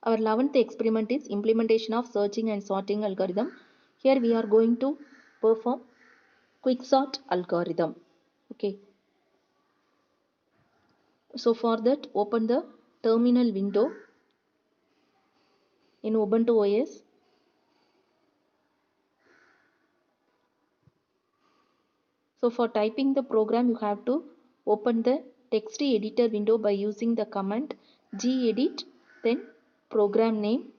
Our 11th experiment is implementation of searching and sorting algorithm. Here we are going to perform quicksort algorithm. Okay. So for that, open the terminal window in Ubuntu OS. So for typing the program, you have to open the text editor window by using the command gedit, then program name.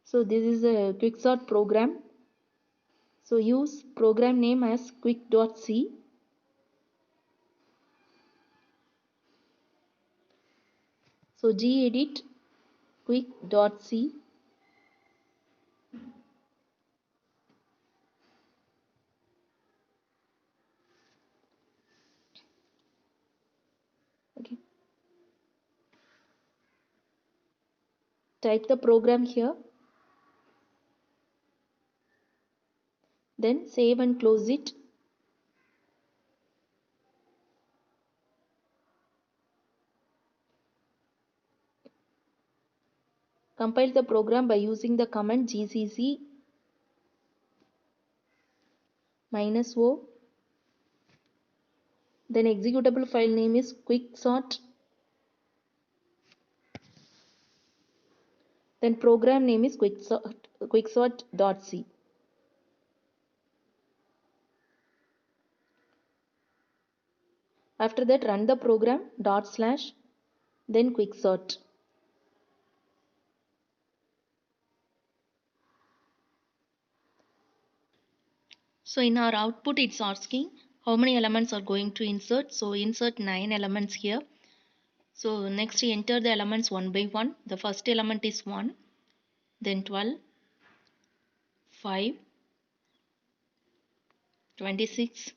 So this is a quicksort program. So use program name as quick.c. So gedit quick.c. Okay. Type the program here. Then save and close it. Compile the program by using the command gcc -o. Then executable file name is quicksort. Then program name is quicksort.c. After that, run the program / then quicksort. So in our output, it's asking how many elements are going to insert. So insert 9 elements here. So next enter the elements one by one. The first element is 1, then 12, 5, 26,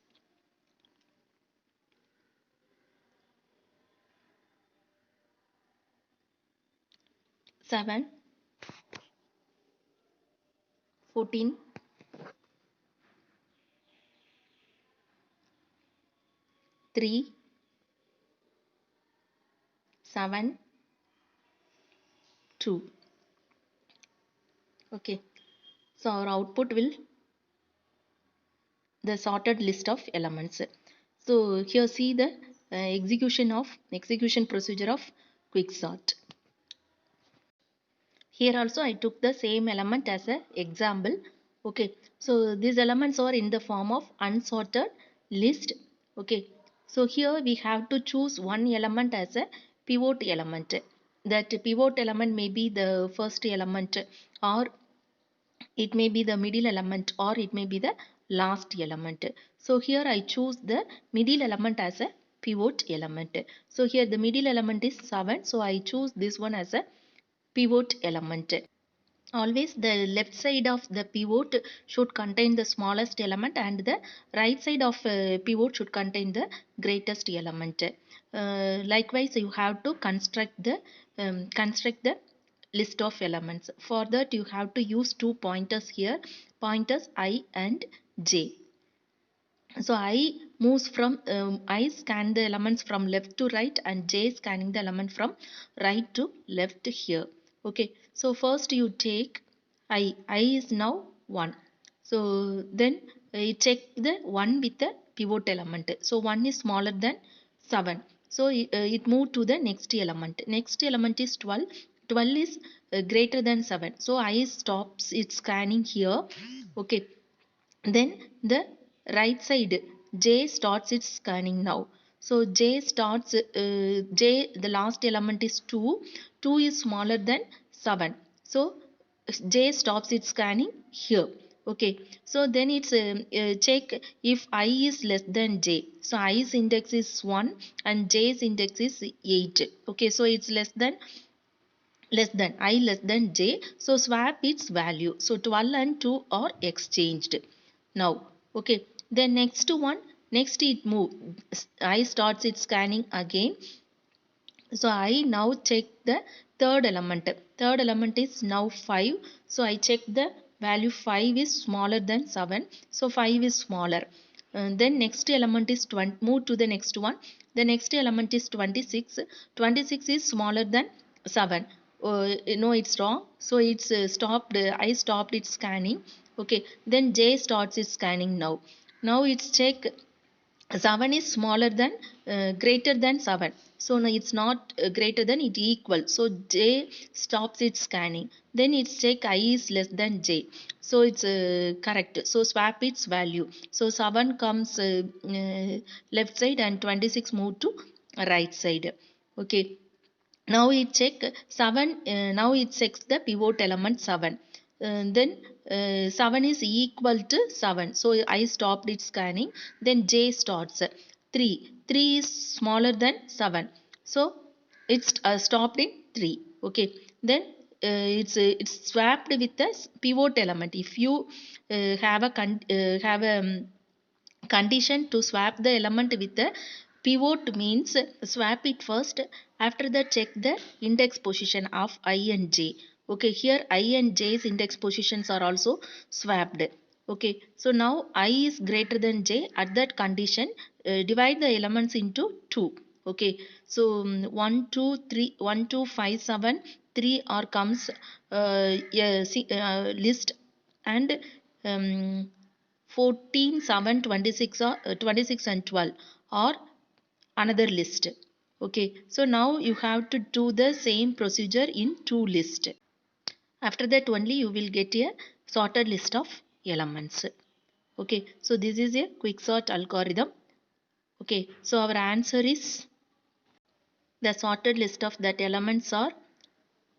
7, 14, 3, 7, 2. Okay. So our output will the sorted list of elements. So here see the execution procedure of quicksort. Here also I took the same element as an example. Okay. So these elements are in the form of unsorted list. Okay. So here we have to choose one element as a pivot element. That pivot element may be the first element, or it may be the middle element, or it may be the last element. So here I choose the middle element as a pivot element. So here the middle element is 7. So I choose this one as a pivot element. Always the left side of the pivot should contain the smallest element, and the right side of pivot should contain the greatest element. Likewise, you have to construct the list of elements. For that, you have to use two pointers here, pointers I and J. So I scan the elements from left to right, and J scanning the element from right to left here. Okay. So first you take I is now 1. So then you check the 1 with the pivot element. So 1 is smaller than 7. So it moved to the next element. Next element is 12. 12 is greater than 7. So I stops its scanning here. Okay. Then the right side J starts its scanning now. So J starts the last element is 2. 2 is smaller than 7. So J stops its scanning here. Okay. So then it's check if I is less than J. So I's index is 1 and J's index is 8. Okay. So it's less than I less than J. So swap its value. So 12 and 2 are exchanged now. Okay. Then next it move. I starts its scanning again. So I now check the third element. Third element is now 5. So I check the value 5 is smaller than 7. So 5 is smaller. Then next element is 20. Move to the next one. The next element is 26. 26 is smaller than 7. no, it's wrong. So it's stopped. I stopped its scanning. Okay, then J starts its scanning now. Now it's check 7 is smaller than greater than 7, so no, it's not greater than, it equal, so J stops its scanning. Then it's check I is less than J, so it's correct, so swap its value. So 7 comes left side and 26 move to right side. Okay, now it check 7, now it checks the pivot element 7. Then 7 is equal to 7, so I stopped its scanning. Then J starts 3 is smaller than 7, so it's stopped in 3. Okay, then it's swapped with the pivot element. If you have a condition to swap the element with the pivot, means swap it first, after that check the index position of I and J. Okay, here I and J's index positions are also swapped. Okay, so now I is greater than J. At that condition, divide the elements into 2. Okay, so 1 2 3 1 2 5 7 3 or comes yeah, list, and um, 14 7 26 or 26 and 12 or another list. Okay, so now you have to do the same procedure in two list. After that only you will get a sorted list of elements. Okay, so this is a quick sort algorithm. Okay, so our answer is, the sorted list of that elements are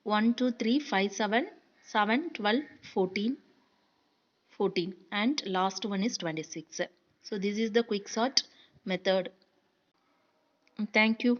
1 2 3 5 7 7 12 14 14, and last one is 26. So this is the quick sort method. Thank you.